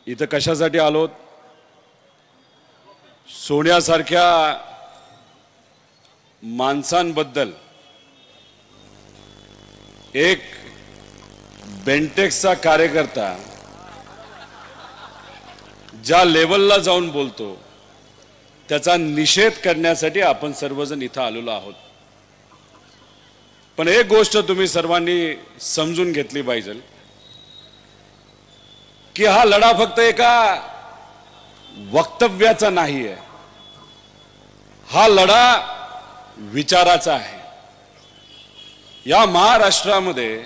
इथं कशासाठी आलो? सोन्यासारख्या माणसांबद्दल एक बेंटेक्सचा कार्यकर्ता ज्या लेवलला जाऊन बोलतो त्याचा निषेध करण्यासाठी आपण सर्वजण इथं आलेलो आहोत। पण एक गोष्ट तुम्ही सर्वांनी समजून घेतली पाहिजे की हा लढा फक्त एका वक्तव्याचा नाही आहे, हा लढा विचाराचा आहे। या महाराष्ट्रामध्ये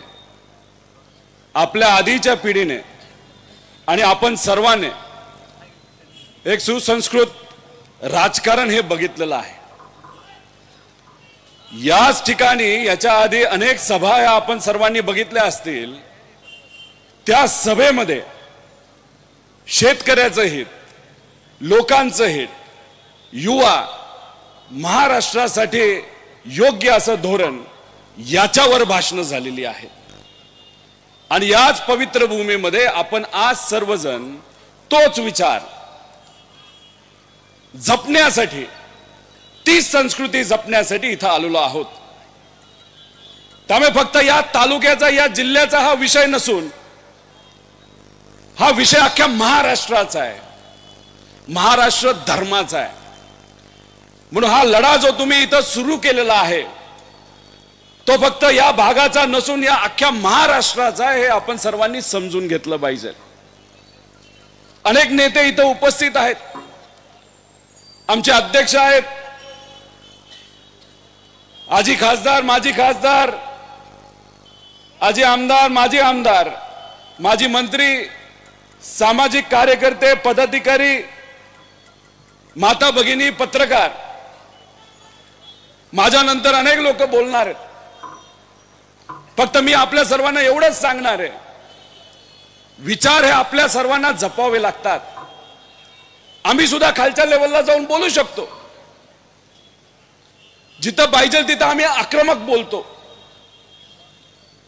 आपल्या आधीच्या पिढीने आणि आपण सर्वांनी एक सुसंस्कृत राजकारण हे बघितलेलं आहे। याच ठिकाणी याच्या आधी अनेक सभा आपण सर्वांनी बघितल्या असतील। त्या सभेमध्ये शेतकऱ्याचं हित, लोकांचं हित, युवा, महाराष्ट्रासाठी योग्य असं धोरण याच्यावर भाषणं झालेली आहेत। आणि याच पवित्र भूमीमध्ये आपण आज सर्वजण तोच विचार जपण्यासाठी, ती संस्कृती जपण्यासाठी इथं आलेलो आहोत। त्यामुळे फक्त या तालुक्याचा, या जिल्ह्याचा हा विषय नसून हा विषय अख्ख्या महाराष्ट्राचा आहे, महाराष्ट्र धर्माचा आहे। म्हणून हा लढा जो तुम्ही इथं सुरू केलेला आहे तो फक्त या भागाचा नसून या अख्ख्या महाराष्ट्राचा आहे, हे आपण सर्वांनी समजून घेतलं पाहिजे। अनेक नेते इथं उपस्थित आहेत, आमचे अध्यक्ष आहेत, आजी खासदार, माजी खासदार, आजी आमदार, माजी आमदार, माजी मंत्री, सामाजिक कार्यकर्ते, पदाधिकारी, माता भगिनी, पत्रकार, माझ्यानंतर अनेक लोक बोलणार आहेत। फक्त मी आपल्या सर्वांना एवढंच सांगणार आहे, विचार हे आपल्या सर्वांना जपावे लागतात। आम्ही सुद्धा खालच्या लेवलला जाऊन बोलू शकतो, जिथं पाहिजे तिथं आम्ही आक्रमक बोलतो,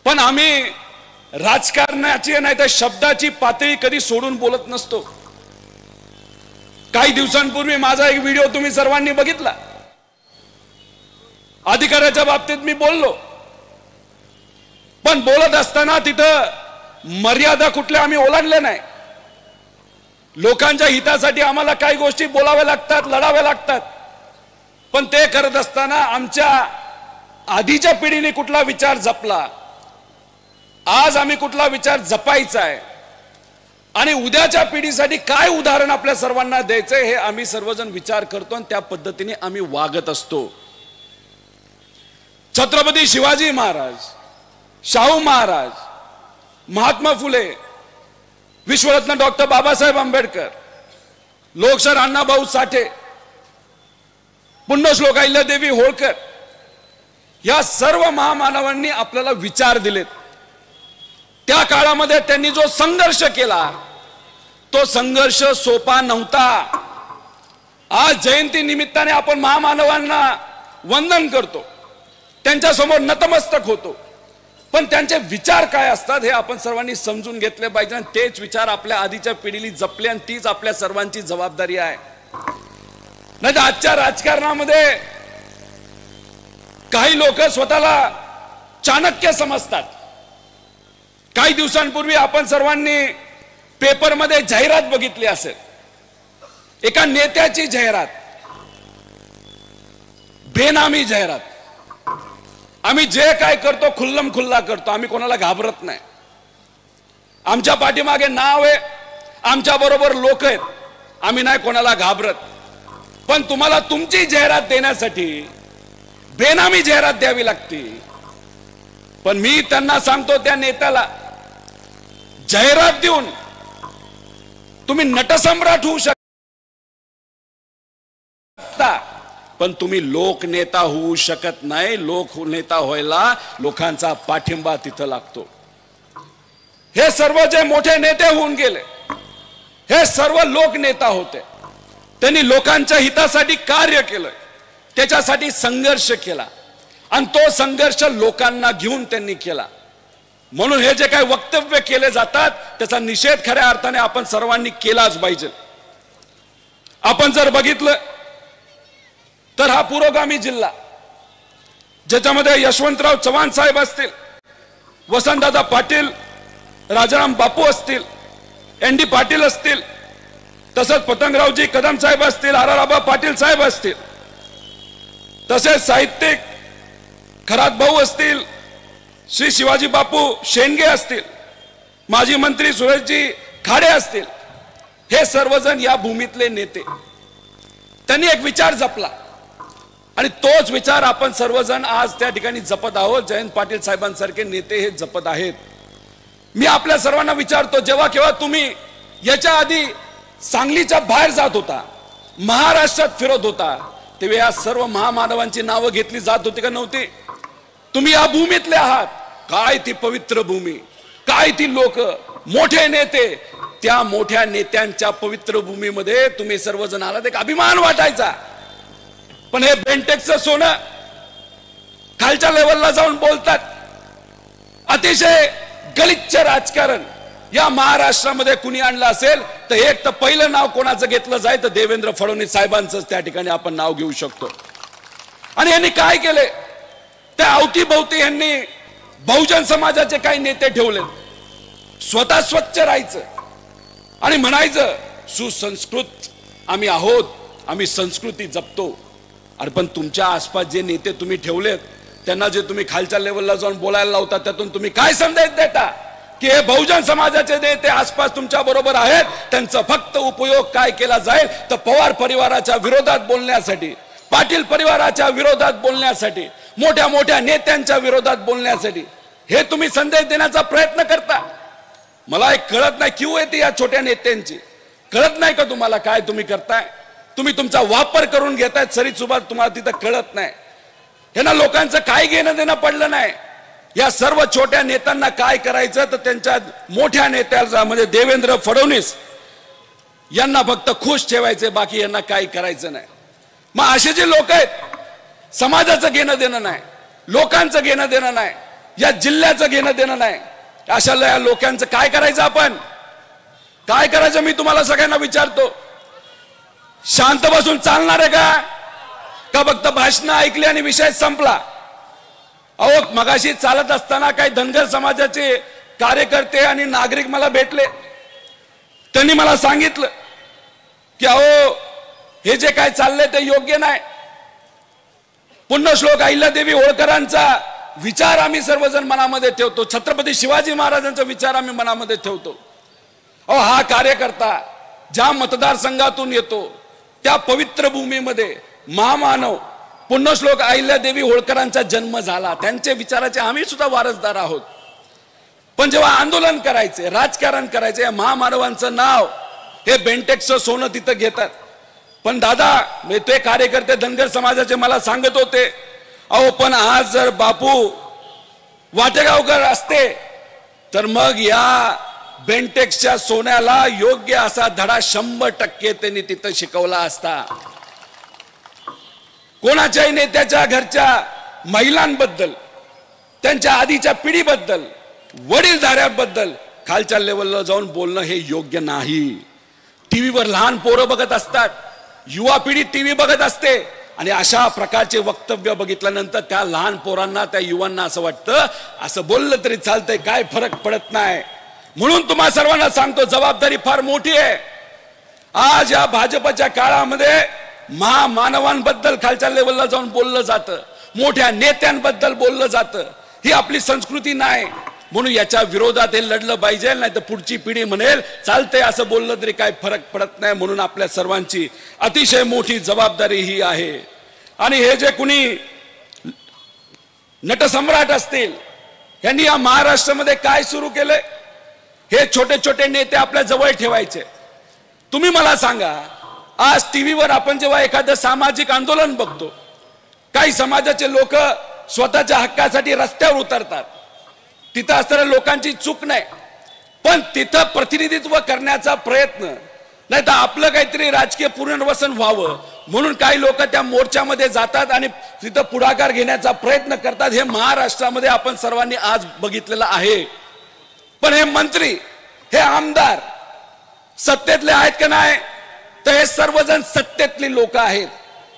पण आम्ही राजकारणाची नाही तर शब्दाची पातळी कधी सोडून बोलत नसतो। काही दिवसांपूर्वी माझा एक व्हिडिओ तुम्ही सर्वांनी बघितला, अधिकाराच्या बाबतीत मी बोललो, पण बोलत असताना तिथं मर्यादा कुठल्या आम्ही ओलांडल्या नाही। लोकांच्या हितासाठी आम्हाला काही गोष्टी बोलाव्या लागतात, लढाव्या लागतात, पण ते करत असताना आमच्या आधीच्या पिढीने कुठला विचार जपला, आज आम्ही कुठला विचार जपायचा आहे आणि उद्याच्या पिढीसाठी काय उदाहरण आपल्या सर्वांना द्यायचंय हे आम्ही सर्वजण विचार करतो आणि त्या पद्धतीने आम्ही वागत असतो। छत्रपती शिवाजी महाराज, शाहू महाराज, महात्मा फुले, विश्वरत्न डॉक्टर बाबासाहेब आंबेडकर, लोकशाहीर अण्णाभाऊ साठे, पुण्यश्लोक अहिल्यादेवी होळकर, या सर्व महामानवांनी आपल्याला विचार दिलेत। त्या काळामध्ये त्यांनी जो संघर्ष केला तो संघर्ष सोपा नव्हता। आज जयंती निमित्ताने आपण महामानवांना वंदन करतो, त्यांच्या समोर नतमस्तक होतो, पण त्यांचे विचार काय असतात हे आपण सर्वांनी समजून घेतले पाहिजे आणि तेच विचार आपल्या आधीच्या पिढीने जपले आणि तीच आपल्या सर्वांची जबाबदारी आहे। नाही तर आजच्या राजकारणामध्ये काही लोक स्वतःला चाणक्य समजतात। काही दिवसांपूर्वी आपण सर्वांनी पेपरमध्ये जाहिरात बघितली असेल, एका नेत्याची जाहिरात, बेनामी जाहिरात। आम्ही जे काय करतो खुल्लम खुल्ला करतो, आम्ही कोणाला घाबरत नाही। आमच्या पाठीमागे नाव आहे, आमच्या बरोबर लोक आहेत, आम्ही नाही कोणाला घाबरत। पण तुम्हाला तुमची जाहिरात देण्यासाठी बेनामी जाहिरात द्यावी लागते। पण मी त्यांना सांगतो, त्या नेत्याला जाहिरात देऊन तुम्ही नटसम्राट होऊ शकता, पण तुम्ही लोकनेता होऊ शकत नाही। लोकनेता व्हायला लोकांचा पाठिंबा तिथं लागतो। हे सर्व जे मोठे नेते होऊन गेले, हे सर्व लोकनेता होते, त्यांनी लोकांच्या हितासाठी कार्य केलं, त्याच्यासाठी संघर्ष केला आणि तो संघर्ष लोकांना घेऊन त्यांनी केला। म्हणून हे जे काही वक्तव्य केले जातात त्याचा निषेध खऱ्या अर्थाने आपण सर्वांनी केलाच पाहिजे. आपण जर बघितलं तर हा पुरोगामी जिल्हा ज्याच्यामध्ये यशवंतराव चव्हाण साहेब असतील, वसंतदादा पाटील, राजाराम बापू असतील, एन डी पाटील असतील, तसंच पतंगरावजी कदम साहेब असतील, आराराबा पाटील साहेब असतील, तसेच साहित्यिक खरात भाऊ असतील, श्री शिवाजी बापू शेंडगे असतील, माजी मंत्री सुरेशजी खाडे असतील, हे सर्वजण या भूमीतले नेते. त्यांनी एक विचार जपला आणि तोच विचार आपण सर्वजण आज त्या ठिकाणी जपत आहोत. जयंत पाटील साहेबांसारखे नेते हे जपत आहेत. मी आपल्या सर्वांना विचारतो, जेव्हा केव्हा तुम्ही याच्या आधी सांगलीच्या बाहेर जात होता, महाराष्ट्रात फिरत होता, तेव्हा या सर्व महामानवांची नावं घेतली जात होती का नव्हती? तुम्ही या भूमीतले आहात. काय ती पवित्र भूमी, काय ती लोक, मोठे नेते, त्या मोठ्या नेत्यांच्या पवित्र भूमीमध्ये तुम्ही सर्वजण आलात, एक अभिमान वाटायचा. पण हे बेंटेक्सचं सोनं खालच्या लेवलला जाऊन बोलतात. अतिशय गलिच्छ राजकारण या महाराष्ट्रामध्ये कुणी आणलं असेल तर एक तर पहिलं नाव कोणाचं घेतलं जाईल तर देवेंद्र फडणवीस साहेबांचं त्या ठिकाणी आपण नाव घेऊ शकतो. आणि यांनी काय केले, त्या अवतीभोवती यांनी बहुजन समाजाचे काही नेते ठेवले. स्वतः स्वच्छ राहायचं आणि म्हणायचं सुसंस्कृत आम्ही आहोत, आम्ही संस्कृती जपतो. अरे पण तुमच्या आसपास जे नेते तुम्ही ठेवलेत त्यांना जे तुम्ही खालच्या लेवलला जाऊन बोलायला लावता, त्यातून तुम्ही काय संदेश देता की हे बहुजन समाजाचे नेते आसपास तुमच्या बरोबर आहेत, त्यांचा फक्त उपयोग काय केला जाईल तर पवार परिवाराच्या विरोधात बोलण्यासाठी, पाटील परिवाराच्या विरोधात बोलण्यासाठी, मोठ्या मोठ्या नेत्यांच्या विरोधात बोलण्यासाठी हे तुम्ही संदेश देण्याचा प्रयत्न करता. मला एक कळत नाही क्यू येते या छोट्या नेत्यांची. कळत नाही का तुम्हाला काय तुम्ही करताय? तुम्ही तुमचा वापर करून घेताय सरीसुभात, तुम्हाला तिथं कळत नाही. यांना लोकांचं काय घेणं देणं पडलं नाही. या सर्व छोट्या नेत्यांना काय करायचं तर त्यांच्या मोठ्या नेत्याला म्हणजे देवेंद्र फडणवीस यांना फक्त खुश ठेवायचे, बाकी यांना काही करायचं नाही. मग असे जे लोक आहेत, समाजाचं घेणं देणं नाही, लोकांचं घेणं देणं नाही, या जिल्ह्याचं घेणं देणं नाही, अशा लोकांचं काय करायचं? आपण काय करायचं मी तुम्हाला सगळ्यांना विचारतो. शांत बसून चालणार आहे का फक्त भाषण ऐकली आणि विषय संपला? अहो मगाशी चालत असताना काही धनगर समाजाचे कार्यकर्ते आणि नागरिक मला भेटले. त्यांनी मला सांगितलं की अहो हे जे काय चाललंय ते योग्य नाही. पुण्यश्लोक अहिल्यादेवी होळकरांचा विचार आम्ही सर्वजण मनामध्ये ठेवतो, छत्रपती शिवाजी महाराजांचा विचार आम्ही मनामध्ये ठेवतो. अहो हा कार्यकर्ता ज्या मतदारसंघातून येतो त्या पवित्र भूमीमध्ये महामानव पुण्यश्लोक अहिल्यादेवी होळकरांचा जन्म झाला, त्यांचे विचाराचे आम्ही सुद्धा वारसदार आहोत. पण जेव्हा आंदोलन करायचे, राजकारण करायचे, या महामानवांचं नाव हे बेंटेक्सचं सोनं तिथं घेतात. पण दादा ते कार्यकर्ते धनगर समाजाचे मला सांगत होते, अहो पण आज जर बापू वाटेगावकर असते तर मग या बेंटेक्सच्या सोन्याला योग्य असा धडा 100% त्यांनी तिथं शिकवला असता. कोणाच्याही नेत्याच्या घरच्या महिलांबद्दल, त्यांच्या आधीच्या पिढीबद्दल, वडीलधाऱ्याबद्दल खालच्या लेवलला जाऊन बोलणं हे योग्य नाही. टीव्हीवर लहान पोरं बघत असतात, युवा पिढी टीव्ही बघत असते आणि अशा प्रकारचे वक्तव्य बघितल्यानंतर त्या लहान पोरांना, त्या युवांना असं वाटतं असं बोललं तरी चालतंय, काय फरक पडत नाही. म्हणून तुम्हा सर्वांना सांगतो जबाबदारी फार मोठी आहे. आज या भाजपच्या काळामध्ये महामानवांबद्दल खालच्या लेवलला जाऊन बोललं जातं, मोठ्या नेत्यांबद्दल बोललं जातं. ही आपली संस्कृती नाही. म्हणून याच्या विरोधात हे लढलं पाहिजे, नाही तर पुढची पिढी म्हणेल चालतंय असं बोललं तरी काय फरक पडत नाही. म्हणून आपल्या सर्वांची अतिशय मोठी जबाबदारी ही आहे. आणि हे जे कुणी नटसम्राट असतील यांनी या महाराष्ट्रामध्ये काय सुरू केलंय, हे छोटे छोटे नेते आपल्या जवळ ठेवायचे. तुम्ही मला सांगा, आज टीव्हीवर आपण जेव्हा एखादं सामाजिक आंदोलन बघतो, काही समाजाचे लोक स्वतःच्या हक्कासाठी रस्त्यावर उतरतात. तिथं असणाऱ्या लोकांची चूक नाही, पण तिथं प्रतिनिधित्व करण्याचा प्रयत्न, नाही तर आपलं काहीतरी राजकीय पुनर्वसन व्हावं म्हणून काही लोक त्या मोर्चामध्ये जातात आणि तिथं पुढाकार घेण्याचा प्रयत्न करतात हे महाराष्ट्रामध्ये आपण सर्वांनी आज बघितलेलं आहे। पण हे मंत्री, हे आमदार सत्तेतले आहेत का नाही? तर हे सर्वजण सत्तेतली लोक आहेत।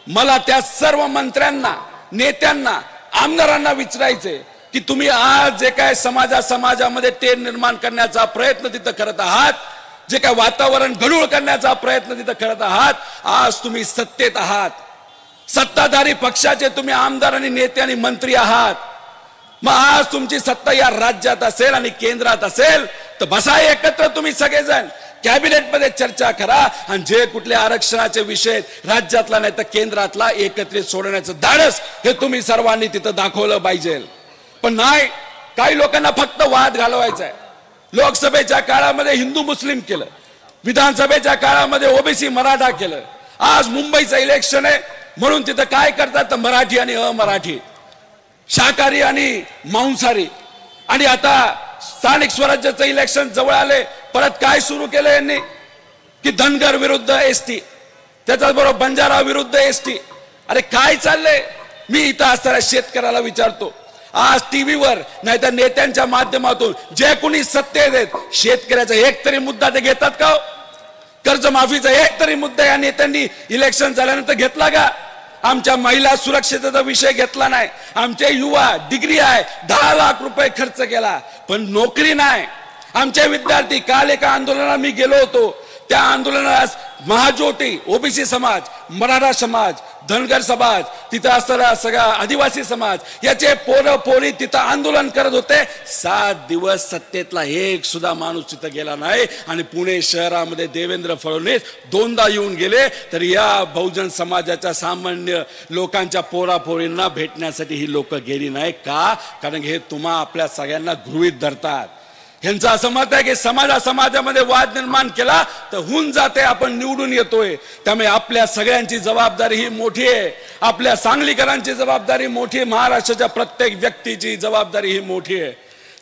मला त्या सर्व मंत्र्यांना, नेत्यांना, आमदारांना विचारायचे की तुम्ही आज जे काय समाजामध्ये तेढ निर्माण करण्याचा प्रयत्न तिथं करत आहात, जे काय वातावरण गढूळ करण्याचा प्रयत्न तिथं करत आहात, आज तुम्ही सत्तेत आहात, सत्ताधारी पक्षाचे तुम्ही आमदार आणि नेते आणि मंत्री आहात। मग आज तुमची सत्ता या राज्यात असेल आणि केंद्रात असेल तर बसा एकत्र तुम्ही सगळेजण, कॅबिनेट मध्ये चर्चा करा आणि जे कुठले आरक्षणाचे विषय राज्यातला नाही तर केंद्रातला एकत्रित सोडण्याचं धाडस हे तुम्ही सर्वांनी तिथं दाखवलं पाहिजे। पण नाही, काही लोकांना फक्त वाद घालवायचा आहे। लोकसभेच्या काळामध्ये हिंदू मुस्लिम केलं, विधानसभेच्या काळामध्ये ओबीसी मराठा केलं, आज मुंबईचं इलेक्शन आहे म्हणून तिथं काय करतात, मराठी आणि अमराठी, शाकाहारी आणि मांसाहारी, आणि आता स्थानिक स्वराज्याचं इलेक्शन जवळ आले, परत काय सुरू केलं यांनी की धनगर विरुद्ध एसटी, त्याच्याबरोबर बंजारा विरुद्ध एसटी। अरे काय चाललंय? मी इथं असणाऱ्या शेतकऱ्याला विचारतो, आज टीव्हीवर नाही तर नेत्यांच्या माध्यमातून जे कोणी सत्तेत आहेत, शेतकऱ्याचा एक तरी मुद्दा ते घेतात का? कर्जमाफीचा एक तरी मुद्दा या नेत्यांनी इलेक्शन झाल्यानंतर घेतला का? आमच्या महिला सुरक्षेचा विषय घेतला नाही, आमचे युवा डिग्री आहे 10 लाख रुपये खर्च केला पण नोकरी नाही, आमचे विद्यार्थी, काल एका आंदोलनाला मी गेलो होतो, त्या आंदोलनात महाज्योती, ओबीसी समाज, मराठा समाज, धनगर समाज, तिथं असणारा सगळा आदिवासी समाज, याचे पोरं पोरी तिथं आंदोलन करत होते। 7 दिवस सत्तेतला एक सुद्धा माणूस तिथं गेला नाही आणि पुणे शहरामध्ये देवेंद्र फडणवीस 2दा येऊन गेले तर या बहुजन समाजाच्या सामान्य लोकांच्या पोरापोरींना भेटण्यासाठी ही लोक गेली नाही का? कारण हे तुम्हा आपल्या सगळ्यांना गृहीत धरतात। ह्यांचं असं मत आहे की समाजामध्ये वाद निर्माण केला तर होऊन जाते, आपण निवडून येतोय, त्यामुळे आपल्या सगळ्यांची जबाबदारी ही मोठी आहे, आपल्या सांगलीकरांची जबाबदारी मोठी आहे, महाराष्ट्राच्या प्रत्येक व्यक्तीची जबाबदारी ही मोठी आहे।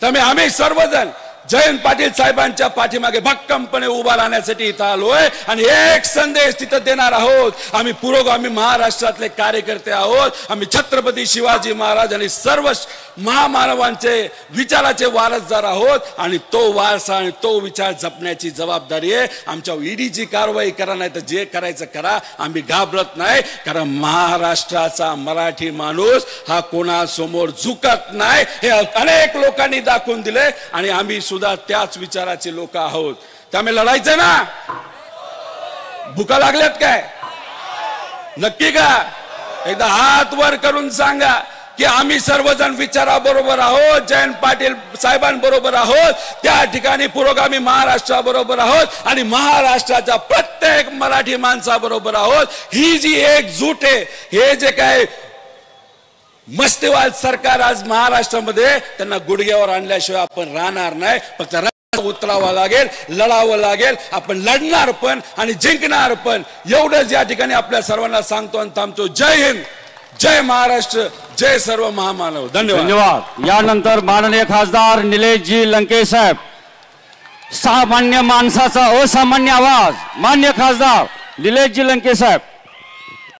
त्यामुळे आम्ही सर्वजण जयंत पाटील साहेबांच्या पाठीमागे भक्कमपणे उभा राहण्यासाठी इथं आलोय आणि एक संदेश तिथं देणार आहोत। आम्ही पुरोगामी महाराष्ट्रातले कार्यकर्ते आहोत, आम्ही छत्रपती शिवाजी महाराज आणि सर्व महामानवांचे विचाराचे वारसदार आहोत आणि तो वारसा आणि तो विचार जपण्याची जबाबदारी आहे। आमच्या ईडीची कारवाई करा नाही तर जे करायचं करा, आम्ही घाबरत नाही, कारण महाराष्ट्राचा मराठी माणूस हा कोणासमोर झुकत नाही हे अनेक लोकांनी दाखवून दिले आणि आम्ही सुद्धा त्याच विचाराचे लोक आहोत। त्यामुळे लढायचं ना? भुका लागल्यात काय? नक्की का? एकदा हात वर करून सांगा की आम्ही सर्वजण विचाराबरोबर आहोत, जयंत पाटील साहेबांबरोबर आहोत, त्या ठिकाणी पुरोगामी महाराष्ट्राबरोबर आहोत आणि महाराष्ट्राच्या प्रत्येक मराठी माणसाबरोबर आहोत। ही जी एकजूट आहे, हे जे काय मस्तीवाद सरकार आज महाराष्ट्रामध्ये त्यांना गुडघ्यावर आणल्याशिवाय आपण राहणार नाही, फक्त उतरावं लागेल, लढावं लागेल, आपण लढणार पण आणि जिंकणार पण, एवढंच या ठिकाणी आपल्या सर्वांना सांगतो आणि थांबतो। जय हिंद, जय महाराष्ट्र, जय सर्व महामानव। धन्यवाद। यानंतर माननीय खासदार निलेशजी लंके साहेब, सामान्य माणसाचा असामान्य आवाज, मान्य खासदार निलेशजी लंके साहेब।